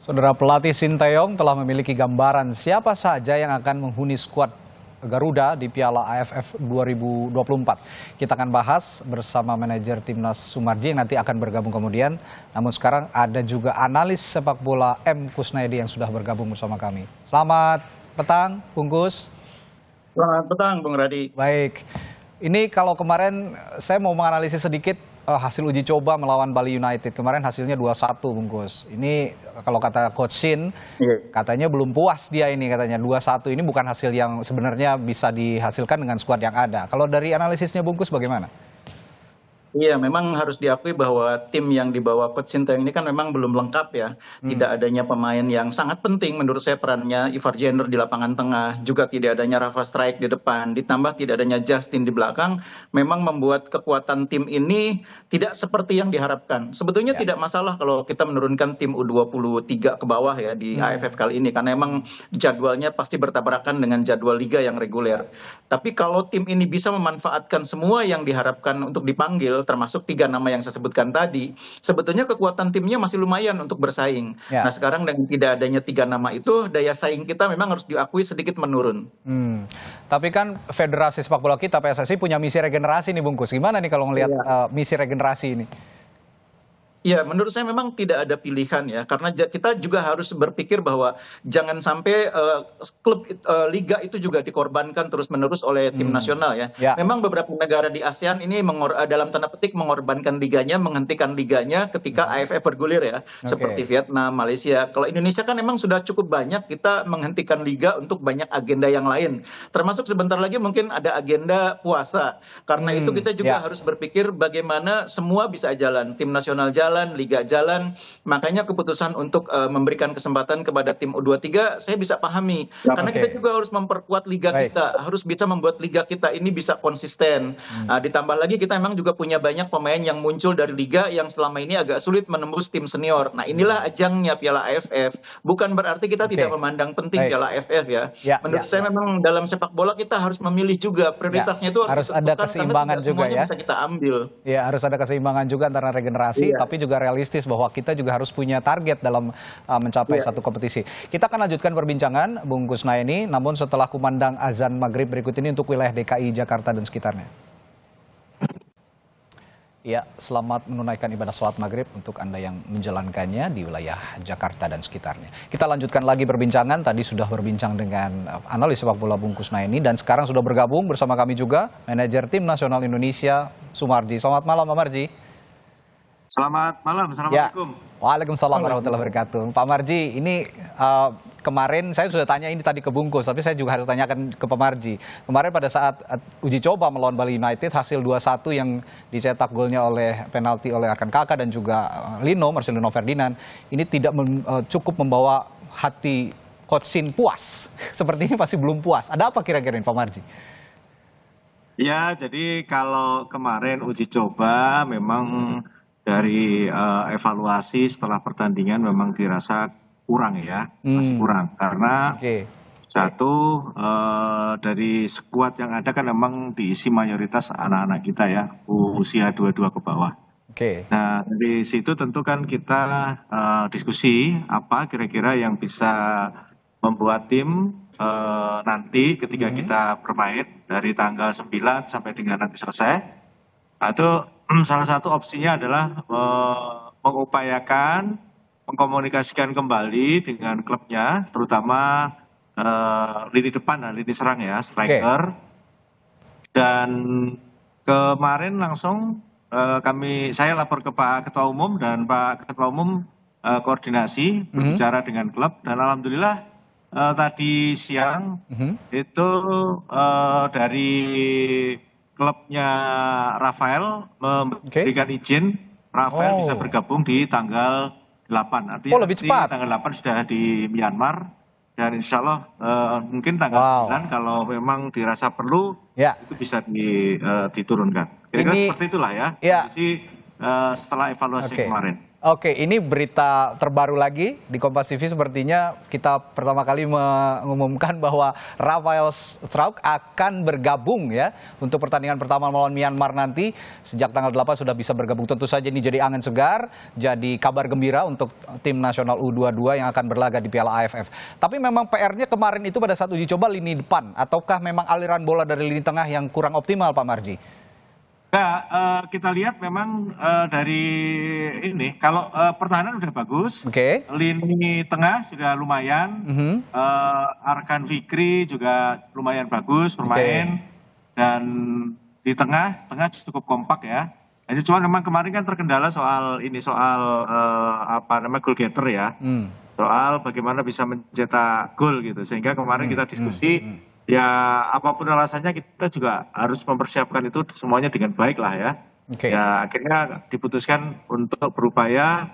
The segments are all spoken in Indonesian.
Saudara, pelatih Sinteyong telah memiliki gambaran siapa saja yang akan menghuni skuad Garuda di Piala AFF 2024. Kita akan bahas bersama manajer Timnas Sumarji yang nanti akan bergabung kemudian. Namun sekarang ada juga analis sepak bola M. Kusnaedi yang sudah bergabung bersama kami. Selamat petang, Bung Kus. Selamat petang, Bung Radi. Baik, ini kalau kemarin saya mau menganalisis sedikit hasil uji coba melawan Bali United. Kemarin hasilnya 2-1, Bungkus. Ini kalau kata Coach Shin, katanya belum puas dia ini, katanya 2-1 ini bukan hasil yang sebenarnya bisa dihasilkan dengan skuad yang ada. Kalau dari analisisnya Bungkus bagaimana? Iya, memang harus diakui bahwa tim yang dibawa Coach Sinteyong ini kan memang belum lengkap ya. Tidak adanya pemain yang sangat penting menurut saya perannya, Ivar Jenner di lapangan tengah, juga tidak adanya Rafa Struijk di depan, ditambah tidak adanya Justin di belakang, memang membuat kekuatan tim ini tidak seperti yang diharapkan. Sebetulnya tidak masalah kalau kita menurunkan tim U23 ke bawah ya di AFF kali ini, karena memang jadwalnya pasti bertabrakan dengan jadwal liga yang reguler. Tapi kalau tim ini bisa memanfaatkan semua yang diharapkan untuk dipanggil, termasuk 3 nama yang saya sebutkan tadi, sebetulnya kekuatan timnya masih lumayan untuk bersaing. Nah sekarang dengan tidak adanya 3 nama itu, daya saing kita memang harus diakui sedikit menurun. Tapi kan Federasi Sepak Bola kita, PSSI, punya misi regenerasi nih Bungkus. Gimana nih kalau ngelihat misi regenerasi ini? Ya, menurut saya memang tidak ada pilihan ya, karena kita juga harus berpikir bahwa jangan sampai klub liga itu juga dikorbankan terus-menerus oleh tim nasional ya. Memang beberapa negara di ASEAN ini dalam tanda petik mengorbankan liganya, menghentikan liganya ketika AFF bergulir ya, seperti Vietnam, Malaysia. Kalau Indonesia kan memang sudah cukup banyak kita menghentikan liga untuk banyak agenda yang lain, termasuk sebentar lagi mungkin ada agenda puasa. Karena itu kita juga harus berpikir bagaimana semua bisa jalan, tim nasional jalan, liga jalan, makanya keputusan untuk memberikan kesempatan kepada tim U23 saya bisa pahami, karena kita juga harus memperkuat liga kita, harus bisa membuat liga kita ini bisa konsisten. Ditambah lagi kita memang juga punya banyak pemain yang muncul dari liga yang selama ini agak sulit menembus tim senior. Nah inilah ajangnya Piala AFF, bukan berarti kita tidak memandang penting Piala AFF ya. Menurut saya memang dalam sepak bola kita harus memilih juga, prioritasnya itu harus ada keseimbangan juga ya. Bisa kita ambil. Ya, harus ada keseimbangan juga antara regenerasi, tapi juga realistis bahwa kita juga harus punya target dalam mencapai satu kompetisi. Kita akan lanjutkan perbincangan Bung Kusnaedi, namun setelah kumandang azan maghrib berikut ini untuk wilayah DKI Jakarta dan sekitarnya. Ya, selamat menunaikan ibadah sholat maghrib untuk Anda yang menjalankannya di wilayah Jakarta dan sekitarnya. Kita lanjutkan lagi perbincangan, tadi sudah berbincang dengan analis sepak bola Bung Kusnaedi dan sekarang sudah bergabung bersama kami juga manajer Tim Nasional Indonesia Sumarji. Selamat malam Pak Marji. Selamat malam, Assalamualaikum. Waalaikumsalam warahmatullahi wabarakatuh. Pak Marji, ini kemarin saya sudah tanya ini tadi ke Bungkus, tapi saya juga harus tanyakan ke Pak Marji. Kemarin pada saat uji coba melawan Bali United, hasil 2-1 yang dicetak golnya oleh penalti oleh Arkan Kakak dan juga Marcelino Ferdinand, ini tidak cukup membawa hati Coach Shin puas. Sepertinya masih belum puas. Ada apa kira-kira Pak Marji? Ya, jadi kalau kemarin uji coba memang dari evaluasi setelah pertandingan memang dirasa kurang ya, masih kurang. Karena satu, dari skuad yang ada kan memang diisi mayoritas anak-anak kita ya, usia 22 ke bawah. Nah, dari situ tentu kan kita diskusi apa kira-kira yang bisa membuat tim nanti ketika kita bermain dari tanggal 9 sampai dengan nanti selesai. Itu salah satu opsinya adalah mengupayakan mengkomunikasikan kembali dengan klubnya, terutama lini depan dan lini serang ya, striker. Dan kemarin langsung saya lapor ke Pak Ketua Umum dan Pak Ketua Umum koordinasi berbicara dengan klub, dan alhamdulillah tadi siang itu dari klubnya Rafael memberikan izin Rafael bisa bergabung di tanggal 8. Artinya lebih cepat. Tanggal 8 sudah di Myanmar, dan insya Allah mungkin tanggal 9 kalau memang dirasa perlu itu bisa diturunkan. Kira-kira seperti itulah ya kondisi setelah evaluasi kemarin. Oke, ini berita terbaru lagi di Kompas TV. Sepertinya kita pertama kali mengumumkan bahwa Rafael Struijk akan bergabung ya untuk pertandingan pertama melawan Myanmar nanti. Sejak tanggal 8 sudah bisa bergabung. Tentu saja ini jadi angin segar, jadi kabar gembira untuk tim nasional U22 yang akan berlaga di Piala AFF. Tapi memang PR-nya kemarin itu pada saat uji coba lini depan, ataukah memang aliran bola dari lini tengah yang kurang optimal, Pak Marji? Nah, kita lihat memang dari ini, kalau pertahanan udah bagus, Oke. lini tengah sudah lumayan, Arkan Fikri juga lumayan bagus bermain, dan di tengah cukup kompak ya. Jadi cuma memang kemarin kan terkendala soal apa namanya goal getter ya, soal bagaimana bisa mencetak gol gitu, sehingga kemarin kita diskusi. Ya apapun alasannya kita juga harus mempersiapkan itu semuanya dengan baik lah ya. Ya akhirnya diputuskan untuk berupaya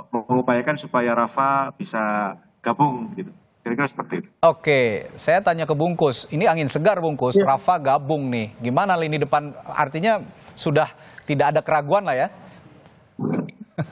mengupayakan supaya Rafa bisa gabung gitu. Kira-kira seperti itu. Oke, saya tanya ke Bungkus. Ini angin segar Bungkus, Rafa gabung nih. Gimana lini depan? Artinya sudah tidak ada keraguan lah ya?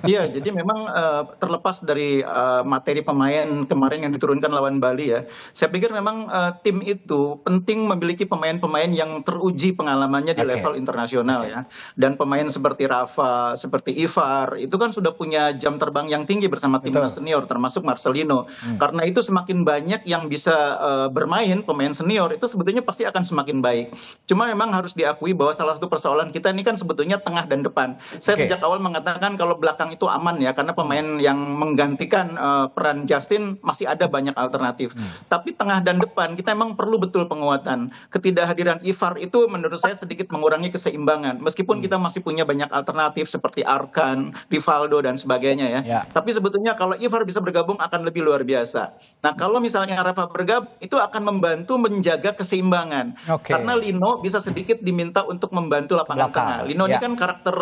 Iya, jadi memang terlepas dari materi pemain kemarin yang diturunkan lawan Bali ya, saya pikir memang tim itu penting memiliki pemain-pemain yang teruji pengalamannya di level internasional ya. Dan pemain seperti Rafa, seperti Ivar, itu kan sudah punya jam terbang yang tinggi bersama timnas senior, termasuk Marcelino. Karena itu semakin banyak yang bisa bermain pemain senior, itu sebetulnya pasti akan semakin baik. Cuma memang harus diakui bahwa salah satu persoalan kita ini kan sebetulnya tengah dan depan. Saya sejak awal mengatakan kalau belakang itu aman ya, karena pemain yang menggantikan peran Justin masih ada banyak alternatif. Tapi tengah dan depan kita memang perlu betul penguatan. Ketidakhadiran Ivar itu menurut saya sedikit mengurangi keseimbangan. Meskipun kita masih punya banyak alternatif seperti Arkan, Rivaldo dan sebagainya ya. Tapi sebetulnya kalau Ivar bisa bergabung akan lebih luar biasa. Nah kalau misalnya Rafa bergabung itu akan membantu menjaga keseimbangan. Karena Lino bisa sedikit diminta untuk membantu lapangan tengah. Lino ini kan karakter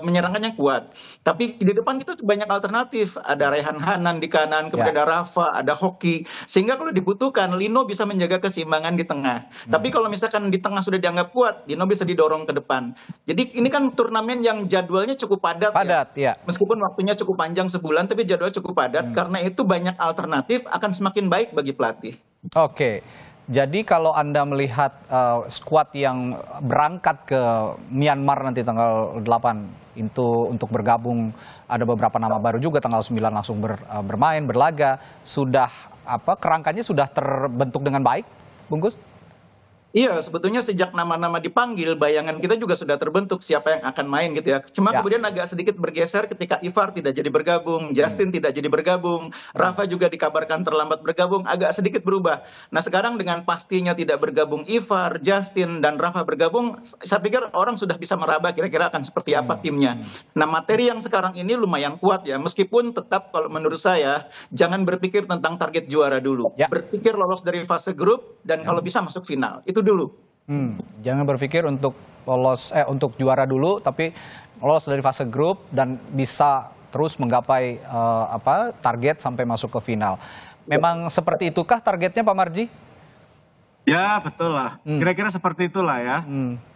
menyerangnya kuat. Tapi di depan kita banyak alternatif, ada Rehan Hanan di kanan, kemudian ada Rafa, ada Hoki, sehingga kalau dibutuhkan Lino bisa menjaga keseimbangan di tengah. Tapi kalau misalkan di tengah sudah dianggap kuat, Lino bisa didorong ke depan. Jadi ini kan turnamen yang jadwalnya cukup padat ya. Meskipun waktunya cukup panjang sebulan, tapi jadwalnya cukup padat. Karena itu banyak alternatif akan semakin baik bagi pelatih. Oke. Jadi kalau Anda melihat skuad yang berangkat ke Myanmar nanti tanggal 8 itu untuk bergabung, ada beberapa nama baru juga tanggal 9 langsung bermain, berlaga, sudah kerangkanya sudah terbentuk dengan baik, Bungkus? Iya, sebetulnya sejak nama-nama dipanggil, bayangan kita juga sudah terbentuk siapa yang akan main gitu ya. Cuma kemudian agak sedikit bergeser ketika Ivar tidak jadi bergabung, Justin tidak jadi bergabung, Rafa juga dikabarkan terlambat bergabung, agak sedikit berubah. Nah sekarang dengan pastinya tidak bergabung Ivar, Justin, dan Rafa bergabung, saya pikir orang sudah bisa meraba kira-kira akan seperti apa timnya. Nah materi yang sekarang ini lumayan kuat ya, meskipun tetap kalau menurut saya, jangan berpikir tentang target juara dulu. Berpikir lolos dari fase grup, dan kalau bisa masuk final. Itu dulu. Jangan berpikir untuk lolos untuk juara dulu, tapi lolos dari fase grup dan bisa terus menggapai target sampai masuk ke final. Memang seperti itukah targetnya Pak Marji? Ya betul lah, kira-kira seperti itulah ya.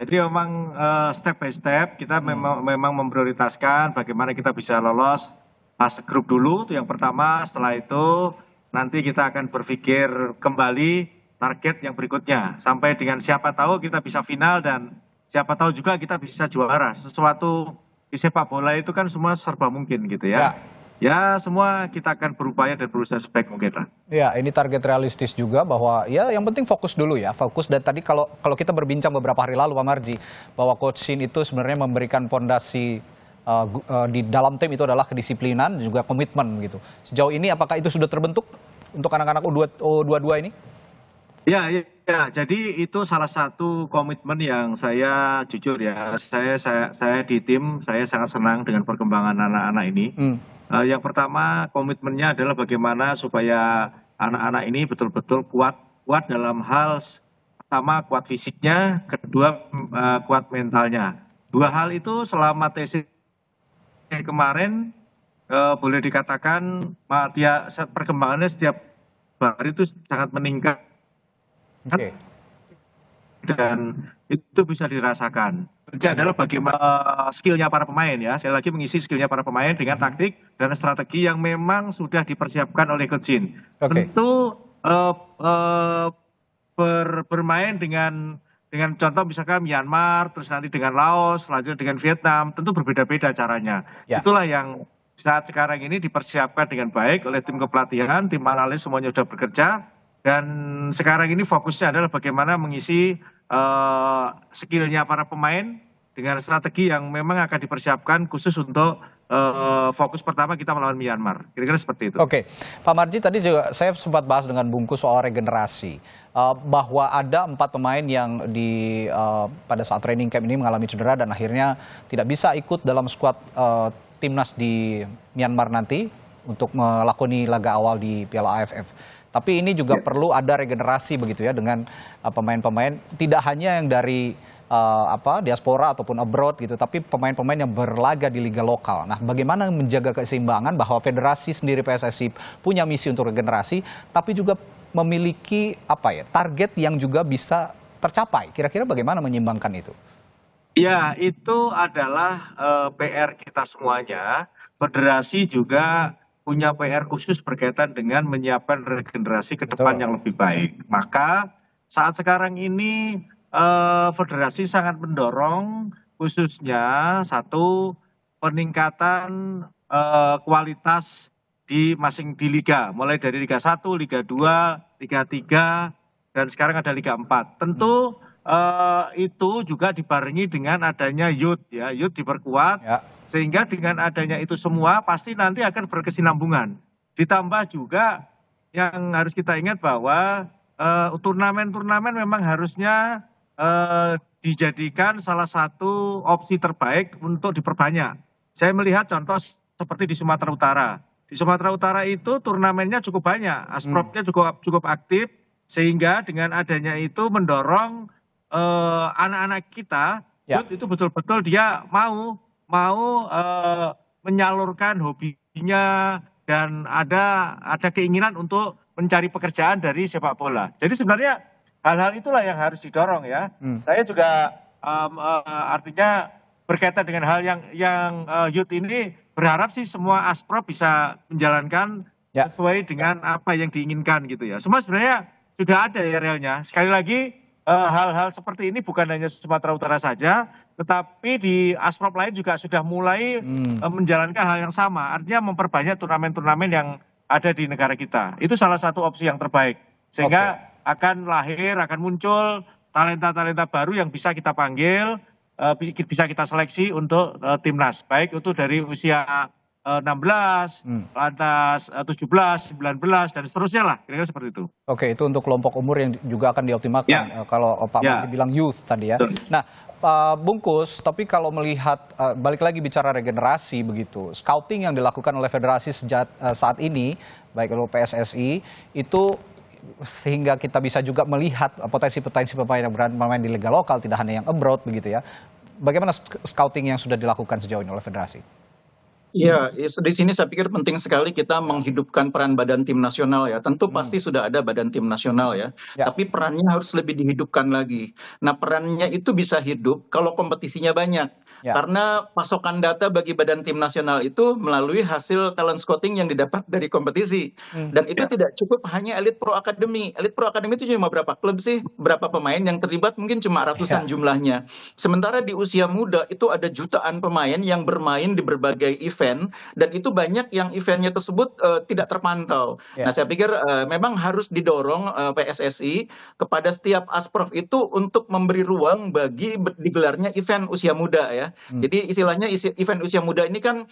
Jadi memang step by step kita memang memprioritaskan bagaimana kita bisa lolos fase grup dulu, itu yang pertama. Setelah itu nanti kita akan berpikir kembali target yang berikutnya, sampai dengan siapa tahu kita bisa final dan siapa tahu juga kita bisa juara. Sesuatu di sepak bola itu kan semua serba mungkin gitu ya. Ya semua kita akan berupaya dan berusaha sebaik mungkin lah. Ya ini target realistis juga, bahwa ya yang penting fokus dulu ya, fokus. Dan tadi kalau kita berbincang beberapa hari lalu Pak Marji, bahwa Coach Shin itu sebenarnya memberikan fondasi di dalam tim itu adalah kedisiplinan dan juga komitmen gitu. Sejauh ini apakah itu sudah terbentuk untuk anak-anak U22 ini? Ya, jadi itu salah satu komitmen yang saya jujur ya, saya di tim, saya sangat senang dengan perkembangan anak-anak ini. Yang pertama komitmennya adalah bagaimana supaya anak-anak ini betul-betul kuat dalam hal pertama kuat fisiknya, kedua kuat mentalnya. Dua hal itu selama TC kemarin boleh dikatakan perkembangannya setiap hari itu sangat meningkat. Dan itu bisa dirasakan. Kerja adalah bagaimana skillnya para pemain ya. Saya lagi mengisi skillnya para pemain dengan taktik dan strategi yang memang sudah dipersiapkan oleh Coach Jin. Oke. Tentu bermain dengan contoh misalkan Myanmar, terus nanti dengan Laos, selanjutnya dengan Vietnam, tentu berbeda-beda caranya. Ya. Itulah yang saat sekarang ini dipersiapkan dengan baik oleh tim kepelatihan, tim analis semuanya sudah bekerja, dan sekarang ini fokusnya adalah bagaimana mengisi skillnya para pemain dengan strategi yang memang akan dipersiapkan khusus untuk fokus pertama kita melawan Myanmar. Kira-kira seperti itu. Oke, Pak Marji, tadi juga saya sempat bahas dengan Bungkus soal regenerasi, bahwa ada 4 pemain yang pada saat training camp ini mengalami cedera dan akhirnya tidak bisa ikut dalam skuad timnas di Myanmar nanti untuk melakoni laga awal di Piala AFF. Tapi ini juga perlu ada regenerasi begitu ya dengan pemain-pemain tidak hanya yang dari diaspora ataupun abroad gitu, tapi pemain-pemain yang berlaga di liga lokal. Nah, bagaimana menjaga keseimbangan bahwa federasi sendiri PSSI punya misi untuk regenerasi, tapi juga memiliki target yang juga bisa tercapai. Kira-kira bagaimana menyeimbangkan itu? Ya, itu adalah PR kita semuanya. Federasi juga punya PR khusus berkaitan dengan menyiapkan regenerasi ke depan yang lebih baik. Maka saat sekarang ini federasi sangat mendorong khususnya satu peningkatan kualitas di liga, mulai dari Liga 1, Liga 2, Liga 3, dan sekarang ada Liga 4. Tentu itu juga dibarengi dengan adanya youth ya, youth diperkuat. Ya. Sehingga dengan adanya itu semua pasti nanti akan berkesinambungan. Ditambah juga yang harus kita ingat bahwa turnamen-turnamen memang harusnya dijadikan salah satu opsi terbaik untuk diperbanyak. Saya melihat contoh seperti di Sumatera Utara. Di Sumatera Utara itu turnamennya cukup banyak, Asprofnya cukup aktif, sehingga dengan adanya itu mendorong anak-anak kita itu betul-betul dia mau menyalurkan hobinya dan ada keinginan untuk mencari pekerjaan dari sepak bola. Jadi sebenarnya hal-hal itulah yang harus didorong ya. Saya juga artinya berkaitan dengan hal yang youth ini berharap sih semua Asprof bisa menjalankan sesuai dengan apa yang diinginkan gitu ya. Semua sebenarnya sudah ada ya realnya. Sekali lagi hal-hal seperti ini bukan hanya Sumatera Utara saja, tetapi di Asprop lain juga sudah mulai menjalankan hal yang sama. Artinya memperbanyak turnamen-turnamen yang ada di negara kita. Itu salah satu opsi yang terbaik. Sehingga akan muncul talenta-talenta baru yang bisa kita panggil, bisa kita seleksi untuk timnas. Baik itu dari usia 16, lantas 17, 19, dan seterusnya lah. Kira-kira seperti itu. Oke, itu untuk kelompok umur yang juga akan dioptimalkan. Kalau Pak Marji bilang youth tadi ya. Nah, Pak Bungkus, tapi kalau melihat, balik lagi bicara regenerasi begitu, scouting yang dilakukan oleh federasi sejak saat ini, baik oleh PSSI, itu sehingga kita bisa juga melihat potensi-potensi pemain yang bermain di liga lokal, tidak hanya yang abroad begitu ya. Bagaimana scouting yang sudah dilakukan sejauh ini oleh federasi? Ya, di sini saya pikir penting sekali kita menghidupkan peran badan tim nasional ya. Tentu pasti sudah ada badan tim nasional ya, tapi perannya harus lebih dihidupkan lagi. Nah, perannya itu bisa hidup kalau kompetisinya banyak. Karena pasokan data bagi badan tim nasional itu melalui hasil talent scouting yang didapat dari kompetisi. Dan itu tidak cukup hanya Elite Pro Academy. Elite Pro Academy itu cuma berapa klub sih? Berapa pemain yang terlibat? Mungkin cuma ratusan jumlahnya. Sementara di usia muda itu ada jutaan pemain yang bermain di berbagai event, dan itu banyak yang eventnya tersebut tidak terpantau. Nah, saya pikir memang harus didorong PSSI kepada setiap Asprof itu untuk memberi ruang bagi digelarnya event usia muda ya. Jadi istilahnya event usia muda ini kan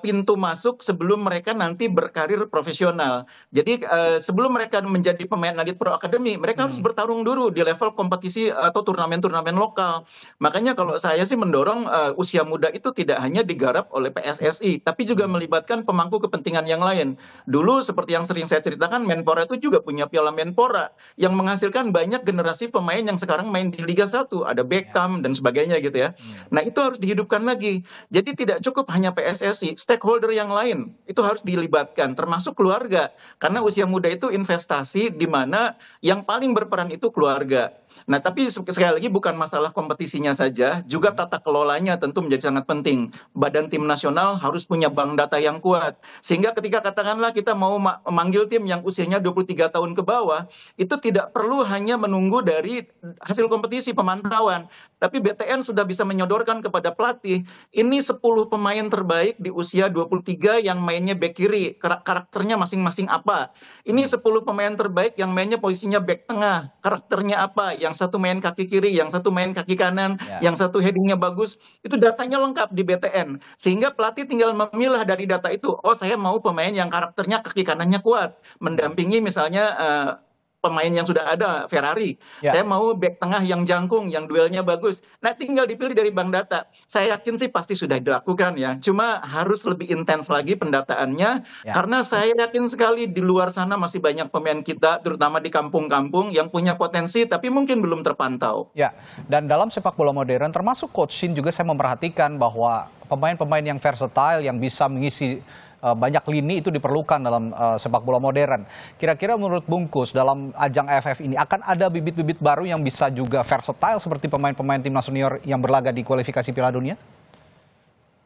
pintu masuk sebelum mereka nanti berkarir profesional. Jadi sebelum mereka menjadi pemain Elite Pro Academy, mereka harus bertarung dulu di level kompetisi atau turnamen-turnamen lokal. Makanya kalau saya sih mendorong usia muda itu tidak hanya digarap oleh PSSI, tapi juga melibatkan pemangku kepentingan yang lain. Dulu seperti yang sering saya ceritakan, Menpora itu juga punya Piala Menpora yang menghasilkan banyak generasi pemain yang sekarang main di Liga 1, ada Beckham dan sebagainya gitu ya. Nah, itu harus dihidupkan lagi. Jadi tidak cukup hanya PSSI, stakeholder yang lain itu harus dilibatkan, termasuk keluarga. Karena usia muda itu investasi di mana yang paling berperan itu keluarga. Nah, tapi sekali lagi bukan masalah kompetisinya saja, juga tata kelolanya tentu menjadi sangat penting. Badan tim nasional harus punya bank data yang kuat. Sehingga ketika katakanlah kita mau memanggil tim yang usianya 23 tahun ke bawah, itu tidak perlu hanya menunggu dari hasil kompetisi pemantauan. Tapi BTN sudah bisa menyodorkan kepada pelatih, ini 10 pemain terbaik di usia 23 yang mainnya back kiri, karakternya masing-masing apa. Ini 10 pemain terbaik yang mainnya posisinya back tengah, karakternya apa. Yang satu main kaki kiri, yang satu main kaki kanan, yang satu headingnya bagus. Itu datanya lengkap di BTN. Sehingga pelatih tinggal memilah dari data itu, oh saya mau pemain yang karakternya kaki kanannya kuat, mendampingi misalnya pemain yang sudah ada, Ferrari. Saya mau back tengah yang jangkung, yang duelnya bagus. Nah, tinggal dipilih dari bank data. Saya yakin sih pasti sudah dilakukan ya. Cuma harus lebih intens lagi pendataannya, karena saya yakin sekali di luar sana masih banyak pemain kita, terutama di kampung-kampung, yang punya potensi, tapi mungkin belum terpantau. Ya, dan dalam sepak bola modern, termasuk Coach Shin juga saya memperhatikan bahwa pemain-pemain yang versatile, yang bisa mengisi banyak lini itu diperlukan dalam sepak bola modern. Kira-kira menurut Bungkus dalam ajang AFF ini akan ada bibit-bibit baru yang bisa juga versatile seperti pemain-pemain timnas senior yang berlaga di kualifikasi Piala Dunia?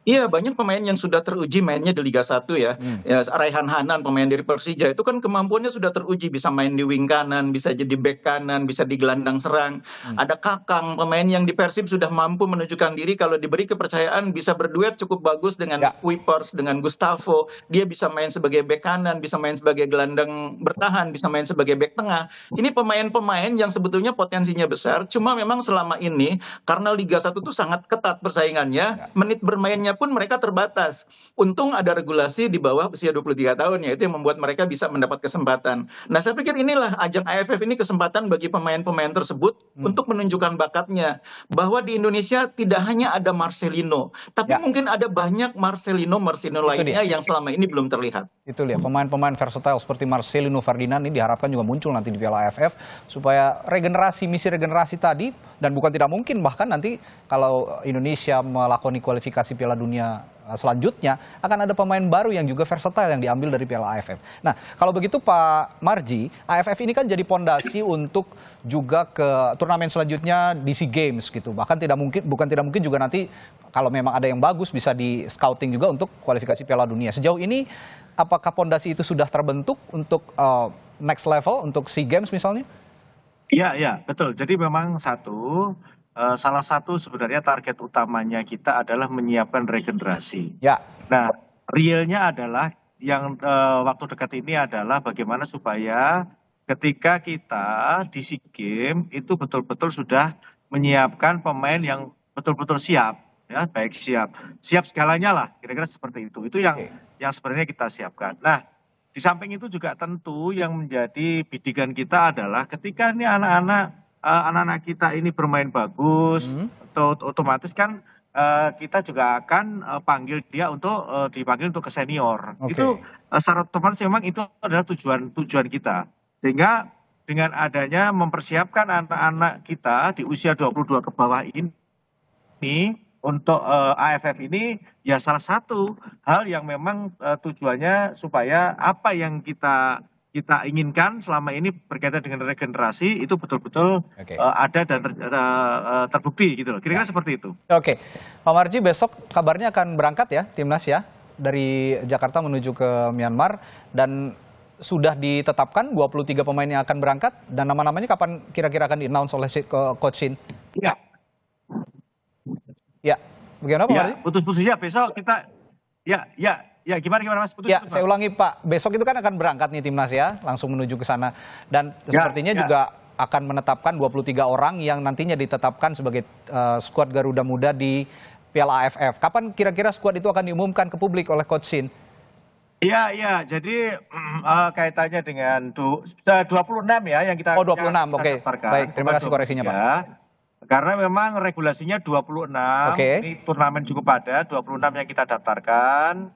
Iya, banyak pemain yang sudah teruji mainnya di Liga 1 ya. Ya, Raihan Hanan, pemain dari Persija, itu kan kemampuannya sudah teruji. Bisa main di wing kanan, bisa jadi back kanan, bisa di gelandang serang. Ada Kakang, pemain yang di Persib sudah mampu menunjukkan diri kalau diberi kepercayaan bisa berduet cukup bagus dengan Kuipers, dengan Gustavo. Dia bisa main sebagai back kanan, bisa main sebagai gelandang bertahan, bisa main sebagai back tengah. Ini pemain-pemain yang sebetulnya potensinya besar, cuma memang selama ini karena Liga 1 itu sangat ketat persaingannya, menit bermainnya pun mereka terbatas. Untung ada regulasi di bawah usia 23 tahun, yaitu yang membuat mereka bisa mendapat kesempatan. Nah, saya pikir inilah ajang AFF ini kesempatan bagi pemain-pemain tersebut untuk menunjukkan bakatnya. Bahwa di Indonesia tidak hanya ada Marcelino, tapi mungkin ada banyak Marcelino lainnya yang selama ini belum terlihat. Itu dia, pemain-pemain versatile seperti Marcelino Ferdinand ini diharapkan juga muncul nanti di Piala AFF supaya misi regenerasi tadi, dan bukan tidak mungkin bahkan nanti kalau Indonesia melakoni kualifikasi Piala Dunia selanjutnya akan ada pemain baru yang juga versatile yang diambil dari Piala AFF. Nah, kalau begitu Pak Marji, AFF ini kan jadi pondasi untuk juga ke turnamen selanjutnya di SEA Games gitu. Bahkan bukan tidak mungkin juga nanti kalau memang ada yang bagus bisa di scouting juga untuk kualifikasi Piala Dunia. Sejauh ini apakah pondasi itu sudah terbentuk untuk next level untuk SEA Games misalnya? Iya, betul. Jadi memang salah satu sebenarnya target utamanya kita adalah menyiapkan regenerasi. Nah, realnya adalah yang waktu dekat ini adalah bagaimana supaya ketika kita di SEA Games itu betul-betul sudah menyiapkan pemain yang betul-betul siap, ya, baik siap segalanya lah, kira-kira seperti itu. Itu yang sebenarnya kita siapkan. Nah, di samping itu juga tentu yang menjadi bidikan kita adalah ketika ini anak-anak kita ini bermain bagus, otomatis kan kita juga akan panggil dia untuk dipanggil untuk ke senior. Itu secara otomatis memang itu adalah tujuan kita. Sehingga dengan adanya mempersiapkan anak-anak kita di usia 22 ke bawah ini untuk AFF ini ya salah satu hal yang memang tujuannya supaya apa yang kita inginkan selama ini berkaitan dengan regenerasi itu betul-betul ada dan terbukti gitu loh. Kira-kira seperti itu. Oke, Pak Marji, besok kabarnya akan berangkat ya timnas ya dari Jakarta menuju ke Myanmar, dan sudah ditetapkan 23 pemain yang akan berangkat, dan nama-namanya kapan kira-kira akan di-announce oleh Coach Shin? Iya. Ya, bagaimana Pak Marji? Putus-putusnya besok kita gimana Mas? Putus, saya ulangi Pak, besok itu kan akan berangkat nih timnas ya, langsung menuju ke sana, dan sepertinya juga akan menetapkan 23 orang yang nantinya ditetapkan sebagai skuad Garuda Muda di Piala AFF. Kapan kira-kira skuad itu akan diumumkan ke publik oleh Coach Shin? Iya, jadi kaitannya dengan 26 ya yang kita 26, oke. Baik, terima kasih koreksinya Pak. Karena memang regulasinya 26, ini turnamen cukup padat, 26 yang kita daftarkan.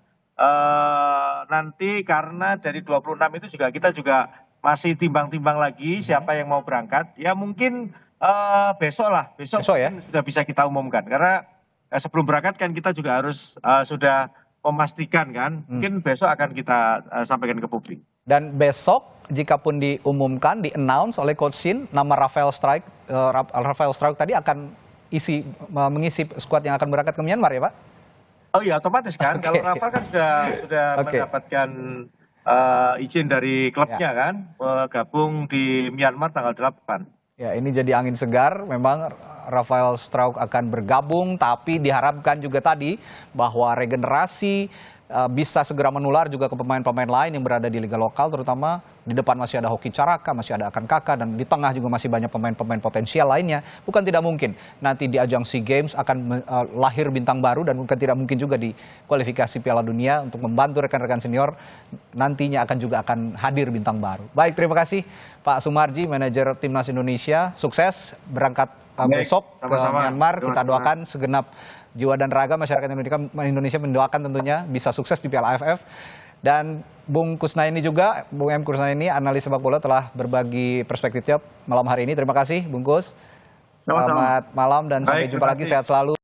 Nanti karena dari 26 itu kita juga masih timbang-timbang lagi siapa yang mau berangkat. Ya mungkin besok ya? Sudah bisa kita umumkan. Karena sebelum berangkat kan kita juga harus sudah memastikan kan. Mungkin besok akan kita sampaikan ke publik. Dan besok jika pun diumumkan, di-announce oleh Coach Shin, nama Rafael Struijk tadi akan mengisi skuad yang akan berangkat ke Myanmar ya Pak? Oh iya, otomatis kan. Kalau Rafael kan sudah mendapatkan izin dari klubnya kan, gabung di Myanmar tanggal 8. Ya, ini jadi angin segar. Memang Rafael Struijk akan bergabung, tapi diharapkan juga tadi bahwa regenerasi bisa segera menular juga ke pemain-pemain lain yang berada di liga lokal, terutama di depan masih ada Hoki Caraka, masih ada Akan Kakak, dan di tengah juga masih banyak pemain-pemain potensial lainnya. Bukan tidak mungkin nanti di ajang SEA Games akan lahir bintang baru, dan bukan tidak mungkin juga di kualifikasi Piala Dunia untuk membantu rekan-rekan senior nantinya akan hadir bintang baru. Baik, terima kasih Pak Sumarji, manajer Timnas Indonesia. Sukses berangkat besok ke Myanmar. Kita doakan segenap jiwa dan raga masyarakat Indonesia mendoakan tentunya bisa sukses di Piala AFF. Dan Bung Kusnaini juga, Bung M. Kusnaini, analis sepak bola, telah berbagi perspektifnya malam hari ini. Terima kasih Bung Kus. Selamat malam dan sampai jumpa lagi, sehat selalu.